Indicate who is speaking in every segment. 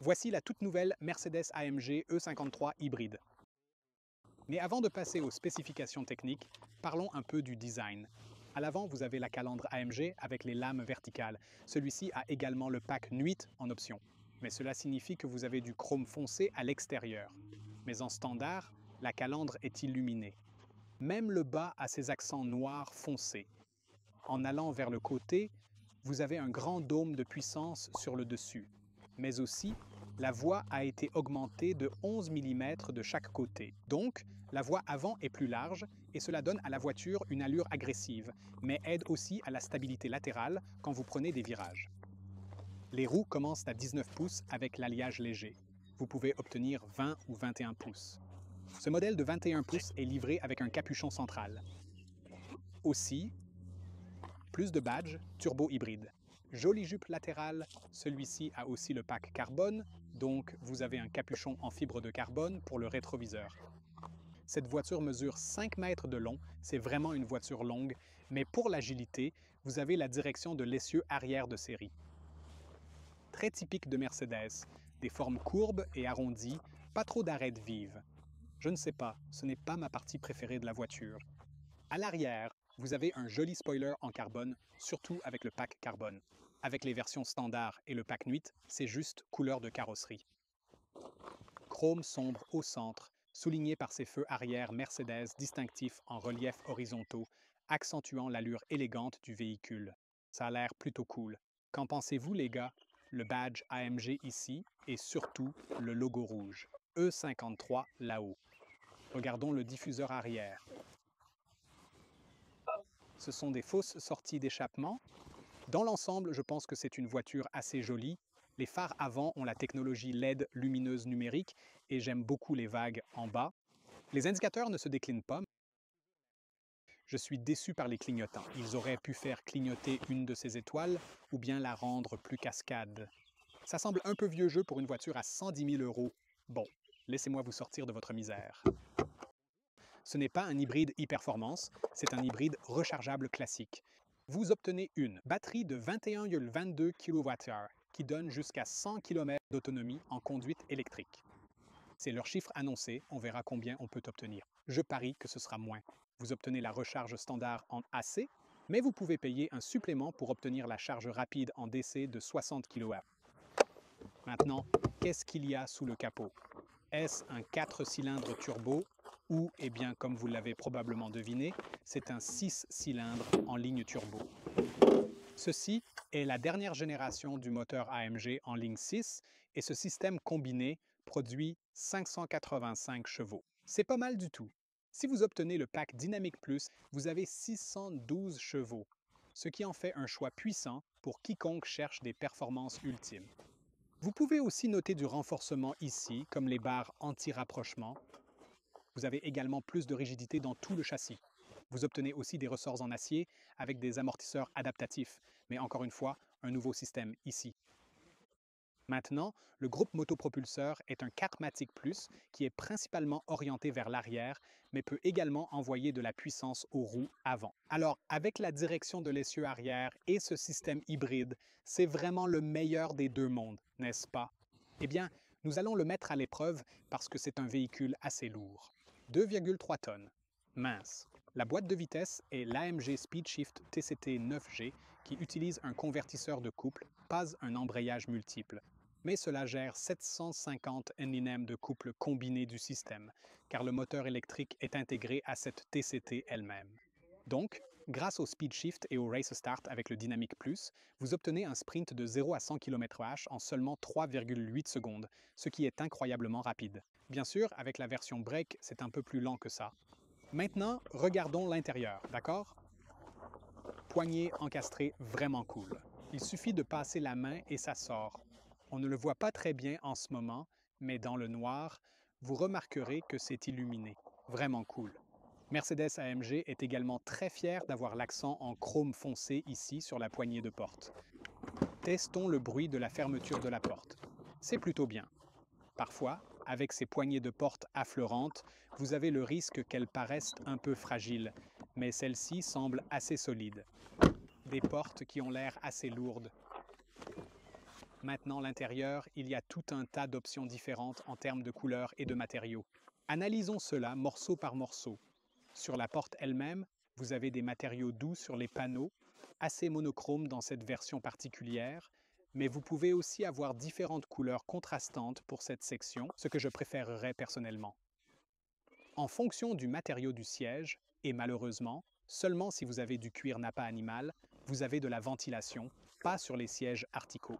Speaker 1: Voici la toute nouvelle Mercedes-AMG E53 hybride. Mais avant de passer aux spécifications techniques, parlons un peu du design. À l'avant, vous avez la calandre AMG avec les lames verticales. Celui-ci a également le pack Nuit en option. Mais cela signifie que vous avez du chrome foncé à l'extérieur. Mais en standard, la calandre est illuminée. Même le bas a ses accents noirs foncés. En allant vers le côté, vous avez un grand dôme de puissance sur le dessus. Mais aussi, la voie a été augmentée de 11 mm de chaque côté. Donc, la voie avant est plus large et cela donne à la voiture une allure agressive, mais aide aussi à la stabilité latérale quand vous prenez des virages. Les roues commencent à 19 pouces avec l'alliage léger. Vous pouvez obtenir 20 ou 21 pouces. Ce modèle de 21 pouces est livré avec un capuchon central. Aussi, plus de badges turbo hybride. Jolie jupe latérale, celui-ci a aussi le pack carbone, donc vous avez un capuchon en fibre de carbone pour le rétroviseur. Cette voiture mesure 5 mètres de long, c'est vraiment une voiture longue, mais pour l'agilité, vous avez la direction de l'essieu arrière de série. Très typique de Mercedes, des formes courbes et arrondies, pas trop d'arêtes vives. Je ne sais pas, ce n'est pas ma partie préférée de la voiture. À l'arrière, vous avez un joli spoiler en carbone, surtout avec le pack carbone. Avec les versions standard et le pack nuit, c'est juste couleur de carrosserie. Chrome sombre au centre, souligné par ses feux arrière Mercedes distinctifs en relief horizontaux, accentuant l'allure élégante du véhicule. Ça a l'air plutôt cool. Qu'en pensez-vous, les gars? Le badge AMG ici et surtout le logo rouge. E53 là-haut. Regardons le diffuseur arrière. Ce sont des fausses sorties d'échappement. Dans l'ensemble, je pense que c'est une voiture assez jolie. Les phares avant ont la technologie LED lumineuse numérique et j'aime beaucoup les vagues en bas. Les indicateurs ne se déclinent pas. Je suis déçu par les clignotants. Ils auraient pu faire clignoter une de ces étoiles ou bien la rendre plus cascade. Ça semble un peu vieux jeu pour une voiture à 110 000 €. Bon, laissez-moi vous sortir de votre misère. Ce n'est pas un hybride e-performance, c'est un hybride rechargeable classique. Vous obtenez une batterie de 21,22 kWh qui donne jusqu'à 100 km d'autonomie en conduite électrique. C'est leur chiffre annoncé, on verra combien on peut obtenir. Je parie que ce sera moins. Vous obtenez la recharge standard en AC, mais vous pouvez payer un supplément pour obtenir la charge rapide en DC de 60 kW. Maintenant, qu'est-ce qu'il y a sous le capot? Est-ce un 4 cylindres turbo ou, eh bien, comme vous l'avez probablement deviné, c'est un 6 cylindres en ligne turbo. Ceci est la dernière génération du moteur AMG en ligne 6 et ce système combiné produit 585 chevaux. C'est pas mal du tout. Si vous obtenez le pack Dynamic Plus, vous avez 612 chevaux, ce qui en fait un choix puissant pour quiconque cherche des performances ultimes. Vous pouvez aussi noter du renforcement ici, comme les barres anti-rapprochement. Vous avez également plus de rigidité dans tout le châssis. Vous obtenez aussi des ressorts en acier avec des amortisseurs adaptatifs, mais encore une fois, un nouveau système ici. Maintenant, le groupe motopropulseur est un 4MATIC Plus qui est principalement orienté vers l'arrière, mais peut également envoyer de la puissance aux roues avant. Alors, avec la direction de l'essieu arrière et ce système hybride, c'est vraiment le meilleur des deux mondes, n'est-ce pas? Eh bien, nous allons le mettre à l'épreuve parce que c'est un véhicule assez lourd. 2,3 tonnes. Mince. La boîte de vitesse est l'AMG Speedshift TCT 9G qui utilise un convertisseur de couple, pas un embrayage multiple. Mais cela gère 750 Nm de couple combiné du système, car le moteur électrique est intégré à cette TCT elle-même. Donc, grâce au Speed Shift et au Race Start avec le Dynamic Plus, vous obtenez un sprint de 0 à 100 km/h en seulement 3,8 secondes, ce qui est incroyablement rapide. Bien sûr, avec la version Break, c'est un peu plus lent que ça. Maintenant, regardons l'intérieur, d'accord? Poignée encastrée vraiment cool. Il suffit de passer la main et ça sort. On ne le voit pas très bien en ce moment, mais dans le noir, vous remarquerez que c'est illuminé. Vraiment cool. Mercedes-AMG est également très fier d'avoir l'accent en chrome foncé ici sur la poignée de porte. Testons le bruit de la fermeture de la porte. C'est plutôt bien. Parfois, avec ces poignées de porte affleurantes, vous avez le risque qu'elles paraissent un peu fragiles, mais celles-ci semblent assez solides. Des portes qui ont l'air assez lourdes. Maintenant, l'intérieur, il y a tout un tas d'options différentes en termes de couleurs et de matériaux. Analysons cela morceau par morceau. Sur la porte elle-même, vous avez des matériaux doux sur les panneaux, assez monochromes dans cette version particulière, mais vous pouvez aussi avoir différentes couleurs contrastantes pour cette section, ce que je préférerais personnellement. En fonction du matériau du siège, et malheureusement, seulement si vous avez du cuir nappa animal, vous avez de la ventilation, pas sur les sièges Artico.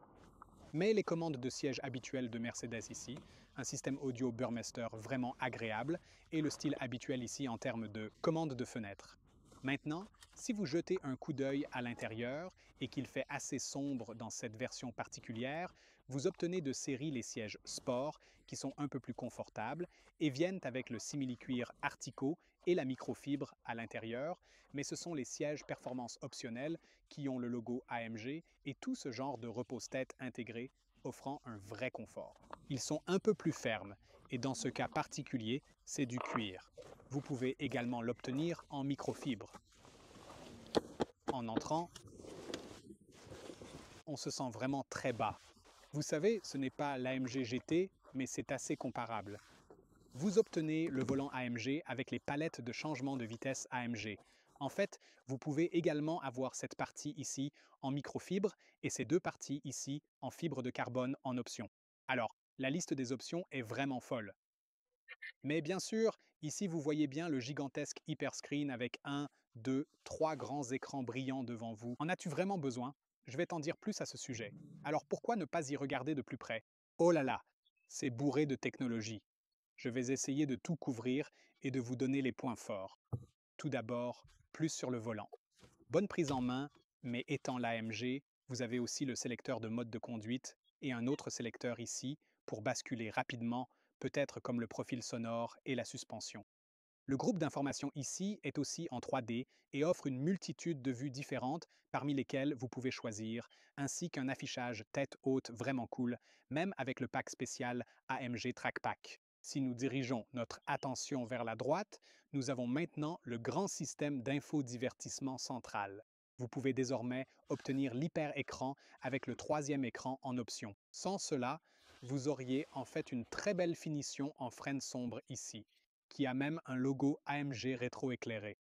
Speaker 1: Mais les commandes de siège habituelles de Mercedes ici, un système audio Burmester vraiment agréable et le style habituel ici en termes de commande de fenêtre. Maintenant, si vous jetez un coup d'œil à l'intérieur et qu'il fait assez sombre dans cette version particulière, vous obtenez de série les sièges Sport qui sont un peu plus confortables et viennent avec le simili-cuir Artico et la microfibre à l'intérieur, mais ce sont les sièges performance optionnels qui ont le logo AMG et tout ce genre de repose-tête intégré, offrant un vrai confort. Ils sont un peu plus fermes et dans ce cas particulier, c'est du cuir. Vous pouvez également l'obtenir en microfibre. En entrant, on se sent vraiment très bas. Vous savez, ce n'est pas l'AMG GT, mais c'est assez comparable. Vous obtenez le volant AMG avec les palettes de changement de vitesse AMG. En fait, vous pouvez également avoir cette partie ici en microfibre et ces deux parties ici en fibre de carbone en option. Alors, la liste des options est vraiment folle. Mais bien sûr, ici vous voyez bien le gigantesque hyperscreen avec un, deux, trois grands écrans brillants devant vous. En as-tu vraiment besoin? Je vais t'en dire plus à ce sujet. Alors pourquoi ne pas y regarder de plus près? Oh là là, c'est bourré de technologie. Je vais essayer de tout couvrir et de vous donner les points forts. Tout d'abord, plus sur le volant. Bonne prise en main, mais étant l'AMG, vous avez aussi le sélecteur de mode de conduite et un autre sélecteur ici pour basculer rapidement, peut-être comme le profil sonore et la suspension. Le groupe d'information ici est aussi en 3D et offre une multitude de vues différentes parmi lesquelles vous pouvez choisir, ainsi qu'un affichage tête haute vraiment cool, même avec le pack spécial AMG Track Pack. Si nous dirigeons notre attention vers la droite, nous avons maintenant le grand système d'infodivertissement central. Vous pouvez désormais obtenir l'hyper-écran avec le troisième écran en option. Sans cela, vous auriez en fait une très belle finition en frêne sombre ici, qui a même un logo AMG rétroéclairé.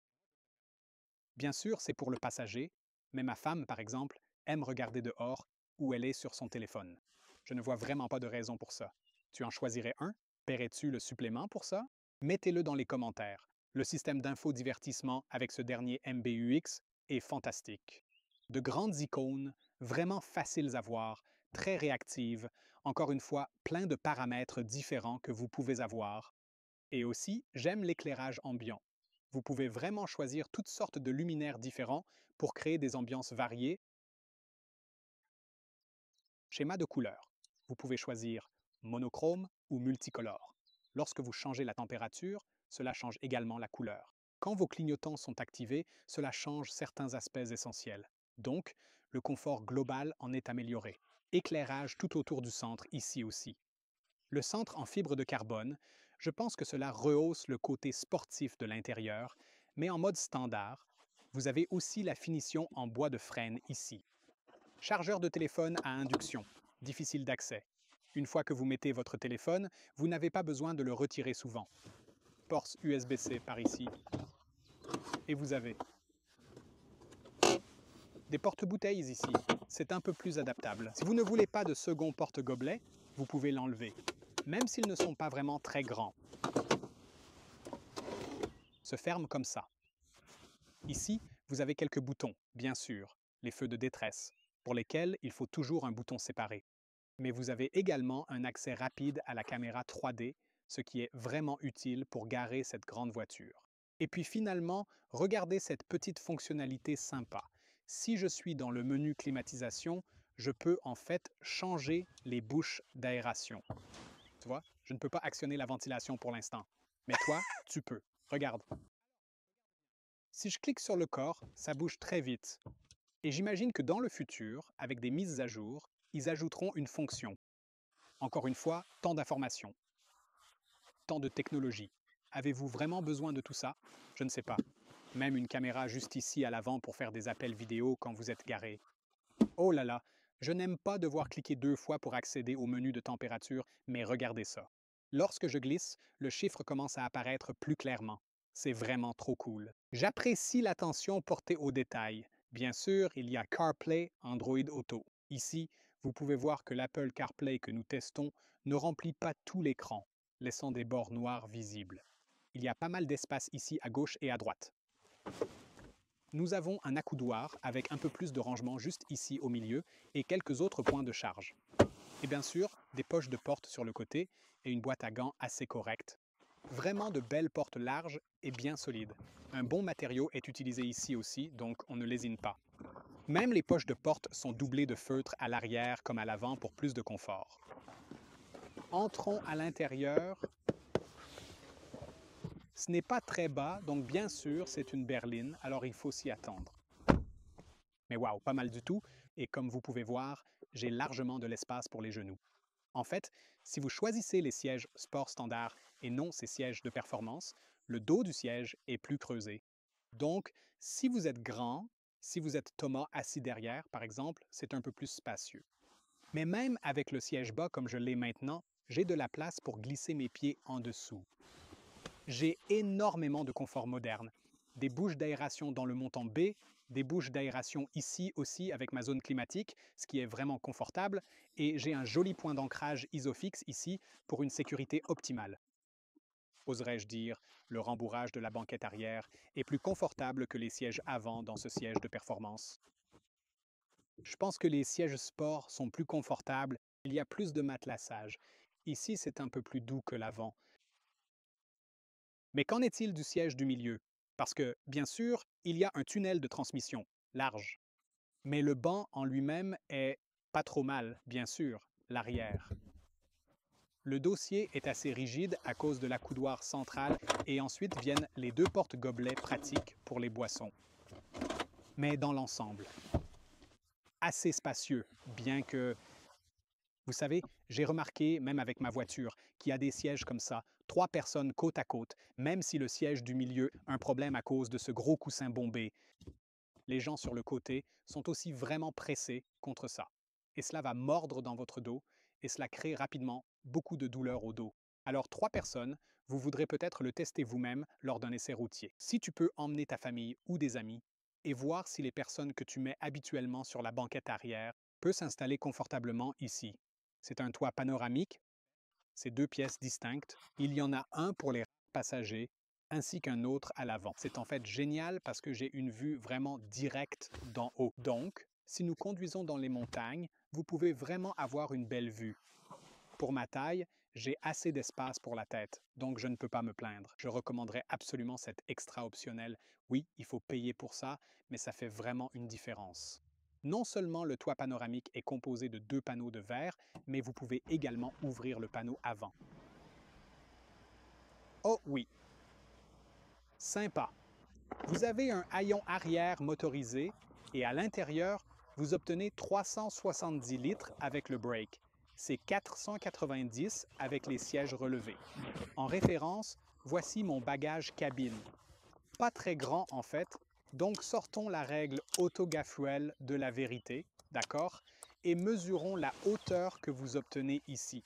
Speaker 1: Bien sûr, c'est pour le passager, mais ma femme, par exemple, aime regarder dehors où elle est sur son téléphone. Je ne vois vraiment pas de raison pour ça. Tu en choisirais un? Paierais-tu le supplément pour ça? Mettez-le dans les commentaires. Le système d'infodivertissement avec ce dernier MBUX est fantastique. De grandes icônes, vraiment faciles à voir, très réactives, encore une fois, plein de paramètres différents que vous pouvez avoir. Et aussi, j'aime l'éclairage ambiant. Vous pouvez vraiment choisir toutes sortes de luminaires différents pour créer des ambiances variées. Schéma de couleurs. Vous pouvez choisir monochrome ou multicolore. Lorsque vous changez la température, cela change également la couleur. Quand vos clignotants sont activés, cela change certains aspects essentiels. Donc, le confort global en est amélioré. Éclairage tout autour du centre ici aussi. Le centre en fibre de carbone, je pense que cela rehausse le côté sportif de l'intérieur, mais en mode standard, vous avez aussi la finition en bois de frêne ici. Chargeur de téléphone à induction, difficile d'accès. Une fois que vous mettez votre téléphone, vous n'avez pas besoin de le retirer souvent. Ports USB-C par ici. Et vous avez des porte-bouteilles ici. C'est un peu plus adaptable. Si vous ne voulez pas de second porte-gobelet, vous pouvez l'enlever, même s'ils ne sont pas vraiment très grands. Se ferme comme ça. Ici, vous avez quelques boutons, bien sûr, les feux de détresse, pour lesquels il faut toujours un bouton séparé. Mais vous avez également un accès rapide à la caméra 3D, ce qui est vraiment utile pour garer cette grande voiture. Et puis finalement, regardez cette petite fonctionnalité sympa. Si je suis dans le menu climatisation, je peux en fait changer les bouches d'aération. Tu vois, je ne peux pas actionner la ventilation pour l'instant. Mais toi, tu peux. Regarde. Si je clique sur le corps, ça bouge très vite. Et j'imagine que dans le futur, avec des mises à jour, ils ajouteront une fonction. Encore une fois, tant d'informations, tant de technologie. Avez-vous vraiment besoin de tout ça? Je ne sais pas. Même une caméra juste ici à l'avant pour faire des appels vidéo quand vous êtes garé. Oh là là, Je n'aime pas devoir cliquer 2 fois pour accéder au menu de température, mais regardez ça. Lorsque je glisse, le chiffre commence à apparaître plus clairement. C'est vraiment trop cool. J'apprécie l'attention portée aux détails. Bien sûr, il y a CarPlay, Android Auto. Ici, vous pouvez voir que l'Apple CarPlay que nous testons ne remplit pas tout l'écran, laissant des bords noirs visibles. Il y a pas mal d'espace ici à gauche et à droite. Nous avons un accoudoir avec un peu plus de rangement juste ici au milieu et quelques autres points de charge. Et bien sûr, des poches de porte sur le côté et une boîte à gants assez correcte. Vraiment de belles portes larges et bien solides. Un bon matériau est utilisé ici aussi, donc on ne lésine pas. Même les poches de porte sont doublées de feutre à l'arrière comme à l'avant pour plus de confort. Entrons à l'intérieur. Ce n'est pas très bas, donc bien sûr, c'est une berline, alors il faut s'y attendre. Mais waouh, pas mal du tout, et comme vous pouvez voir, j'ai largement de l'espace pour les genoux. En fait, si vous choisissez les sièges sport standard et non ces sièges de performance, le dos du siège est plus creusé. Donc, si vous êtes grand, si vous êtes Thomas assis derrière, par exemple, c'est un peu plus spacieux. Mais même avec le siège bas comme je l'ai maintenant, j'ai de la place pour glisser mes pieds en dessous. J'ai énormément de confort moderne. Des bouches d'aération dans le montant B, des bouches d'aération ici aussi avec ma zone climatique, ce qui est vraiment confortable, et j'ai un joli point d'ancrage Isofix ici pour une sécurité optimale. Oserais-je dire, le rembourrage de la banquette arrière est plus confortable que les sièges avant dans ce siège de performance. Je pense que les sièges sport sont plus confortables, il y a plus de matelassage. Ici, c'est un peu plus doux que l'avant. Mais qu'en est-il du siège du milieu? Parce que, bien sûr, il y a un tunnel de transmission, large. Mais le banc en lui-même est pas trop mal, bien sûr, l'arrière. Le dossier est assez rigide à cause de l'accoudoir central et ensuite viennent les 2 portes-gobelets pratiques pour les boissons. Mais dans l'ensemble, assez spacieux, bien que vous savez, j'ai remarqué, même avec ma voiture, qu'il y a des sièges comme ça, 3 personnes côte à côte, même si le siège du milieu a un problème à cause de ce gros coussin bombé. Les gens sur le côté sont aussi vraiment pressés contre ça. Et cela va mordre dans votre dos et cela crée rapidement beaucoup de douleur au dos. Alors 3 personnes, vous voudrez peut-être le tester vous-même lors d'un essai routier. Si tu peux emmener ta famille ou des amis et voir si les personnes que tu mets habituellement sur la banquette arrière peuvent s'installer confortablement ici. C'est un toit panoramique, c'est 2 pièces distinctes. Il y en a un pour les passagers ainsi qu'un autre à l'avant. C'est en fait génial parce que j'ai une vue vraiment directe d'en haut. Donc, si nous conduisons dans les montagnes, vous pouvez vraiment avoir une belle vue. Pour ma taille, j'ai assez d'espace pour la tête, donc je ne peux pas me plaindre. Je recommanderais absolument cet extra optionnel. Oui, il faut payer pour ça, mais ça fait vraiment une différence. Non seulement le toit panoramique est composé de 2 panneaux de verre, mais vous pouvez également ouvrir le panneau avant. Oh oui, sympa. Vous avez un haillon arrière motorisé et à l'intérieur, vous obtenez 370 litres avec le brake. C'est 490 avec les sièges relevés. En référence, voici mon bagage cabine. Pas très grand en fait, donc sortons la règle auto-Gaffuel de la vérité, d'accord? Et mesurons la hauteur que vous obtenez ici.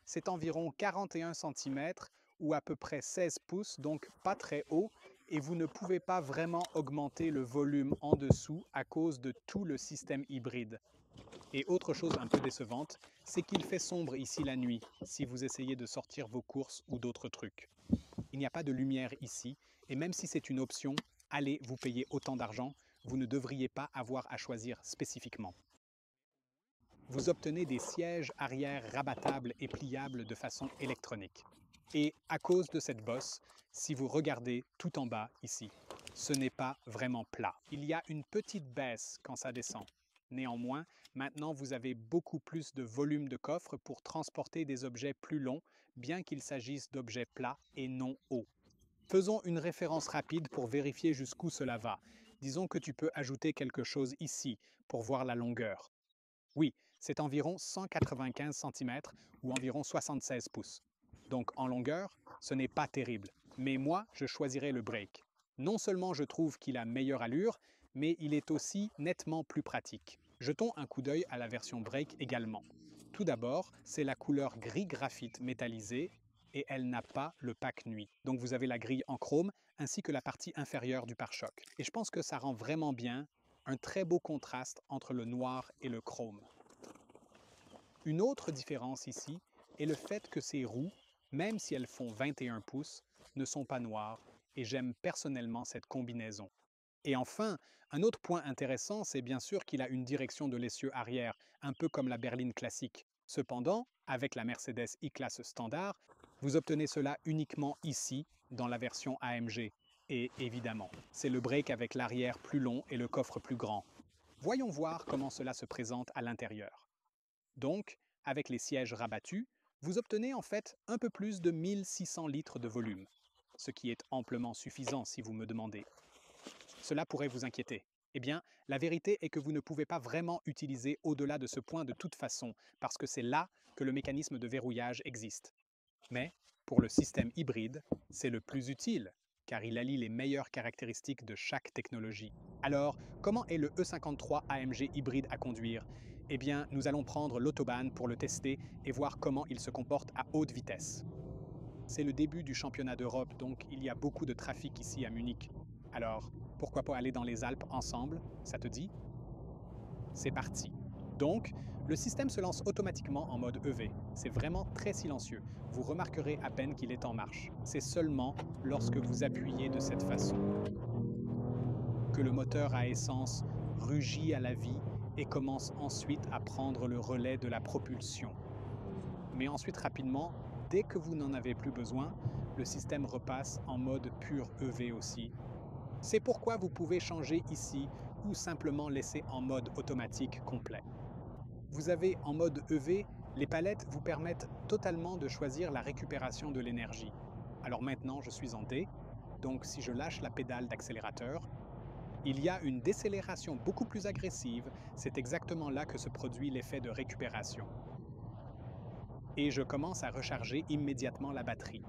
Speaker 1: C'est environ 41 cm ou à peu près 16 pouces, donc pas très haut, et vous ne pouvez pas vraiment augmenter le volume en dessous à cause de tout le système hybride. Et autre chose un peu décevante, c'est qu'il fait sombre ici la nuit, si vous essayez de sortir vos courses ou d'autres trucs. Il n'y a pas de lumière ici, et même si c'est une option, allez vous payer autant d'argent, vous ne devriez pas avoir à choisir spécifiquement. Vous obtenez des sièges arrière rabattables et pliables de façon électronique. Et à cause de cette bosse, si vous regardez tout en bas ici, ce n'est pas vraiment plat. Il y a une petite baisse quand ça descend. Néanmoins, maintenant vous avez beaucoup plus de volume de coffre pour transporter des objets plus longs, bien qu'il s'agisse d'objets plats et non hauts. Faisons une référence rapide pour vérifier jusqu'où cela va. Disons que tu peux ajouter quelque chose ici pour voir la longueur. Oui, c'est environ 195 cm ou environ 76 pouces. Donc en longueur, ce n'est pas terrible. Mais moi, je choisirais le break. Non seulement je trouve qu'il a meilleure allure, mais il est aussi nettement plus pratique. Jetons un coup d'œil à la version Break également. Tout d'abord, c'est la couleur gris graphite métallisé et elle n'a pas le pack nuit. Donc vous avez la grille en chrome ainsi que la partie inférieure du pare-choc. Et je pense que ça rend vraiment bien un très beau contraste entre le noir et le chrome. Une autre différence ici est le fait que ces roues, même si elles font 21 pouces, ne sont pas noires et j'aime personnellement cette combinaison. Et enfin, un autre point intéressant, c'est bien sûr qu'il a une direction de l'essieu arrière, un peu comme la berline classique. Cependant, avec la Mercedes E-Class standard, vous obtenez cela uniquement ici, dans la version AMG. Et évidemment, c'est le break avec l'arrière plus long et le coffre plus grand. Voyons voir comment cela se présente à l'intérieur. Donc, avec les sièges rabattus, vous obtenez en fait un peu plus de 1600 litres de volume, ce qui est amplement suffisant si vous me demandez. Cela pourrait vous inquiéter. Eh bien, la vérité est que vous ne pouvez pas vraiment utiliser au-delà de ce point de toute façon, parce que c'est là que le mécanisme de verrouillage existe. Mais, pour le système hybride, c'est le plus utile, car il allie les meilleures caractéristiques de chaque technologie. Alors, comment est le E53 AMG hybride à conduire? Eh bien, nous allons prendre l'autobahn pour le tester et voir comment il se comporte à haute vitesse. C'est le début du championnat d'Europe, donc il y a beaucoup de trafic ici à Munich. Alors, pourquoi pas aller dans les Alpes ensemble? Ça te dit? C'est parti. Donc, le système se lance automatiquement en mode EV. C'est vraiment très silencieux. Vous remarquerez à peine qu'il est en marche. C'est seulement lorsque vous appuyez de cette façon que le moteur à essence rugit à la vie et commence ensuite à prendre le relais de la propulsion. Mais ensuite, rapidement, dès que vous n'en avez plus besoin, le système repasse en mode pur EV aussi. C'est pourquoi vous pouvez changer ici ou simplement laisser en mode automatique complet. Vous avez en mode EV, les palettes vous permettent totalement de choisir la récupération de l'énergie. Alors maintenant, je suis en D, donc si je lâche la pédale d'accélérateur, il y a une décélération beaucoup plus agressive, c'est exactement là que se produit l'effet de récupération. Et je commence à recharger immédiatement la batterie.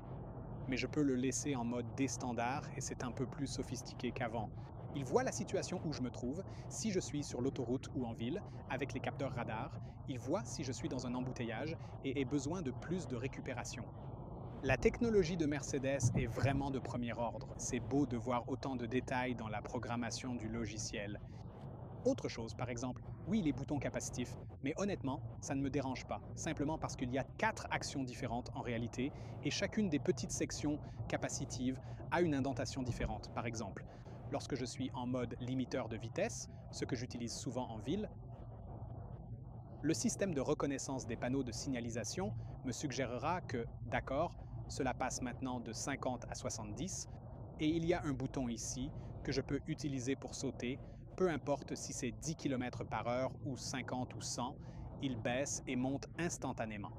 Speaker 1: Mais je peux le laisser en mode D standard et c'est un peu plus sophistiqué qu'avant. Il voit la situation où je me trouve, si je suis sur l'autoroute ou en ville, avec les capteurs radar, il voit si je suis dans un embouteillage et ai besoin de plus de récupération. La technologie de Mercedes est vraiment de premier ordre. C'est beau de voir autant de détails dans la programmation du logiciel. Autre chose, par exemple, oui, les boutons capacitifs, mais honnêtement, ça ne me dérange pas, simplement parce qu'il y a 4 actions différentes en réalité, et chacune des petites sections capacitives a une indentation différente. Par exemple, lorsque je suis en mode limiteur de vitesse, ce que j'utilise souvent en ville, le système de reconnaissance des panneaux de signalisation me suggérera que, d'accord, cela passe maintenant de 50 à 70, et il y a un bouton ici que je peux utiliser pour sauter, peu importe si c'est 10 km/h ou 50 ou 100, il baisse et monte instantanément,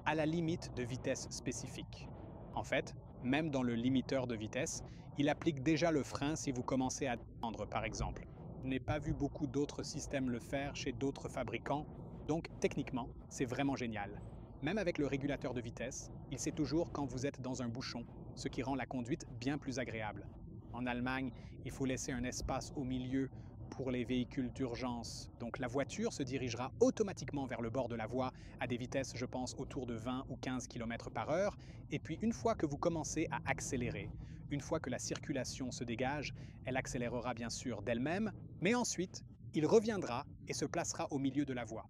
Speaker 1: à la limite de vitesse spécifique. En fait, même dans le limiteur de vitesse, il applique déjà le frein si vous commencez à descendre, par exemple. Je n'ai pas vu beaucoup d'autres systèmes le faire chez d'autres fabricants, donc techniquement, c'est vraiment génial. Même avec le régulateur de vitesse, il sait toujours quand vous êtes dans un bouchon, ce qui rend la conduite bien plus agréable. En Allemagne, il faut laisser un espace au milieu pour les véhicules d'urgence, donc la voiture se dirigera automatiquement vers le bord de la voie à des vitesses, je pense, autour de 20 ou 15 km/h, et puis une fois que vous commencez à accélérer, une fois que la circulation se dégage, elle accélérera bien sûr d'elle-même, mais ensuite, il reviendra et se placera au milieu de la voie.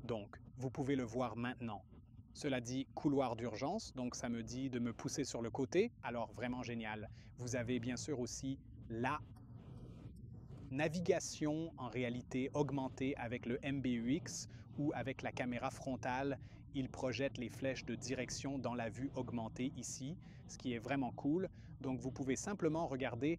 Speaker 1: Donc, vous pouvez le voir maintenant. Cela dit couloir d'urgence, donc ça me dit de me pousser sur le côté, alors vraiment génial. Vous avez bien sûr aussi la navigation en réalité augmentée avec le MBUX ou avec la caméra frontale. Il projette les flèches de direction dans la vue augmentée ici, ce qui est vraiment cool. Donc vous pouvez simplement regarder,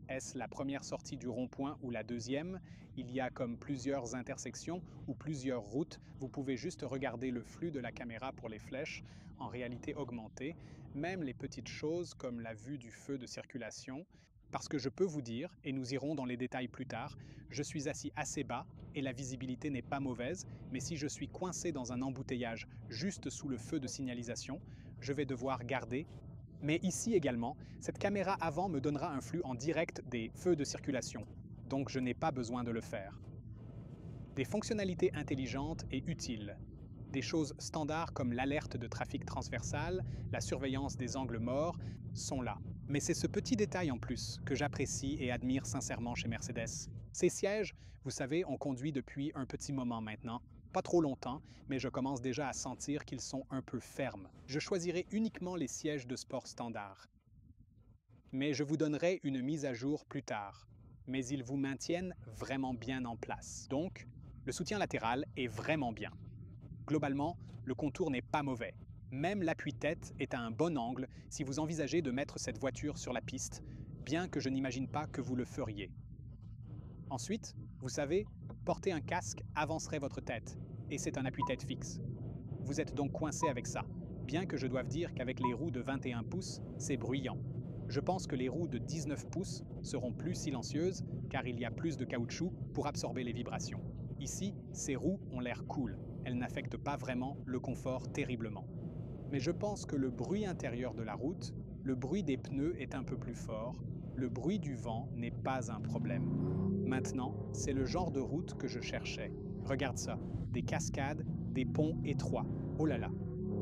Speaker 1: est-ce la première sortie du rond-point ou la deuxième? Il y a comme plusieurs intersections ou plusieurs routes. Vous pouvez juste regarder le flux de la caméra pour les flèches en réalité augmentée. Même les petites choses comme la vue du feu de circulation. Parce que je peux vous dire, et nous irons dans les détails plus tard, je suis assis assez bas et la visibilité n'est pas mauvaise, mais si je suis coincé dans un embouteillage juste sous le feu de signalisation, je vais devoir garder. Mais ici également, cette caméra avant me donnera un flux en direct des feux de circulation, donc je n'ai pas besoin de le faire. Des fonctionnalités intelligentes et utiles. Des choses standards comme l'alerte de trafic transversal, la surveillance des angles morts, sont là. Mais c'est ce petit détail en plus que j'apprécie et admire sincèrement chez Mercedes. Ces sièges, vous savez, ont conduit depuis un petit moment maintenant. Pas trop longtemps, mais je commence déjà à sentir qu'ils sont un peu fermes. Je choisirai uniquement les sièges de sport standard. Mais je vous donnerai une mise à jour plus tard. Mais ils vous maintiennent vraiment bien en place. Donc, le soutien latéral est vraiment bien. Globalement, le contour n'est pas mauvais. Même l'appui-tête est à un bon angle si vous envisagez de mettre cette voiture sur la piste, bien que je n'imagine pas que vous le feriez. Ensuite, vous savez, porter un casque avancerait votre tête, et c'est un appui-tête fixe. Vous êtes donc coincé avec ça, bien que je doive dire qu'avec les roues de 21 pouces, c'est bruyant. Je pense que les roues de 19 pouces seront plus silencieuses car il y a plus de caoutchouc pour absorber les vibrations. Ici, ces roues ont l'air cool. Elles n'affectent pas vraiment le confort terriblement. Mais je pense que le bruit intérieur de la route, le bruit des pneus est un peu plus fort, le bruit du vent n'est pas un problème. Maintenant, c'est le genre de route que je cherchais. Regarde ça, des cascades, des ponts étroits. Oh là là!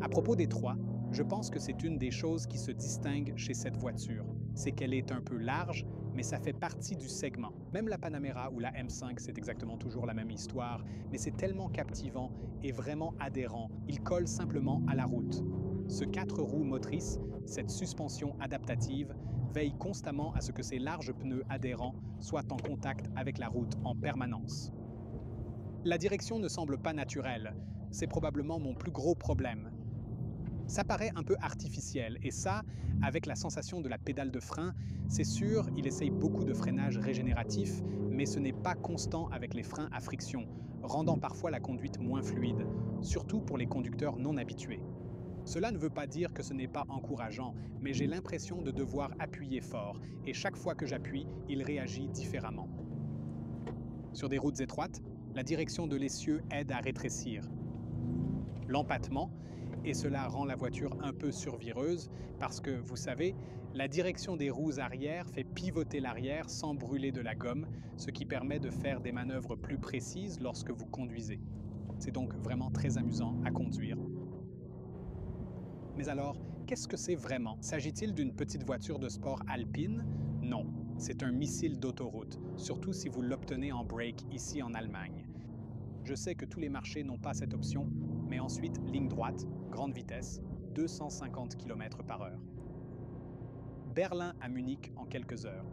Speaker 1: À propos d'étroit, je pense que c'est une des choses qui se distingue chez cette voiture. C'est qu'elle est un peu large, mais ça fait partie du segment. Même la Panamera ou la M5, c'est exactement toujours la même histoire, mais c'est tellement captivant et vraiment adhérent. Il colle simplement à la route. Ce 4 roues motrices, cette suspension adaptative, veille constamment à ce que ces larges pneus adhérents soient en contact avec la route en permanence. La direction ne semble pas naturelle. C'est probablement mon plus gros problème. Ça paraît un peu artificiel, et ça, avec la sensation de la pédale de frein, c'est sûr, il essaye beaucoup de freinage régénératif, mais ce n'est pas constant avec les freins à friction, rendant parfois la conduite moins fluide, surtout pour les conducteurs non habitués. Cela ne veut pas dire que ce n'est pas encourageant, mais j'ai l'impression de devoir appuyer fort, et chaque fois que j'appuie, il réagit différemment. Sur des routes étroites, la direction de l'essieu aide à rétrécir l'empattement, et cela rend la voiture un peu survireuse parce que, vous savez, la direction des roues arrière fait pivoter l'arrière sans brûler de la gomme, ce qui permet de faire des manœuvres plus précises lorsque vous conduisez. C'est donc vraiment très amusant à conduire. Mais alors, qu'est-ce que c'est vraiment? S'agit-il d'une petite voiture de sport alpine? Non, c'est un missile d'autoroute, surtout si vous l'obtenez en break ici en Allemagne. Je sais que tous les marchés n'ont pas cette option, mais ensuite, ligne droite, grande vitesse, 250 km/h. Berlin à Munich en quelques heures.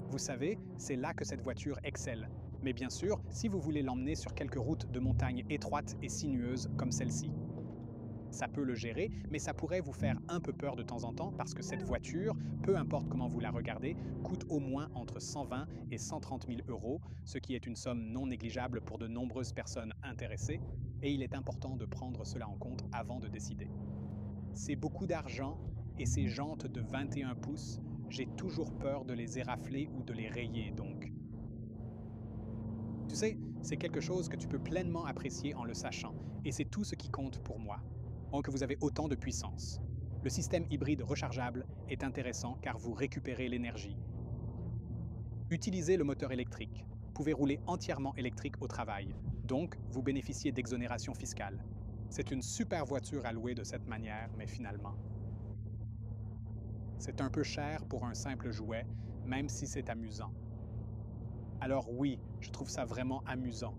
Speaker 1: Vous savez, c'est là que cette voiture excelle. Mais bien sûr, si vous voulez l'emmener sur quelques routes de montagne étroites et sinueuses comme celle-ci. Ça peut le gérer, mais ça pourrait vous faire un peu peur de temps en temps parce que cette voiture, peu importe comment vous la regardez, coûte au moins entre 120 et 130 000 euros, ce qui est une somme non négligeable pour de nombreuses personnes intéressées, et il est important de prendre cela en compte avant de décider. C'est beaucoup d'argent, et ces jantes de 21 pouces, j'ai toujours peur de les érafler ou de les rayer donc. Tu sais, c'est quelque chose que tu peux pleinement apprécier en le sachant, et c'est tout ce qui compte pour moi. Que vous avez autant de puissance. Le système hybride rechargeable est intéressant car vous récupérez l'énergie. Utilisez le moteur électrique. Vous pouvez rouler entièrement électrique au travail, donc vous bénéficiez d'exonération fiscale. C'est une super voiture à louer de cette manière, mais finalement, c'est un peu cher pour un simple jouet, même si c'est amusant. Alors oui, je trouve ça vraiment amusant.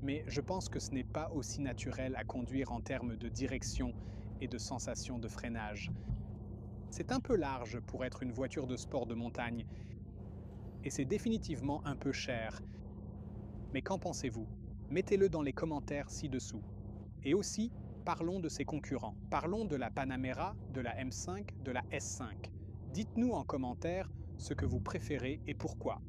Speaker 1: Mais je pense que ce n'est pas aussi naturel à conduire en termes de direction et de sensation de freinage. C'est un peu large pour être une voiture de sport de montagne, et c'est définitivement un peu cher. Mais qu'en pensez-vous? Mettez-le dans les commentaires ci-dessous. Et aussi, parlons de ses concurrents. Parlons de la Panamera, de la M5, de la S5. Dites-nous en commentaire ce que vous préférez et pourquoi.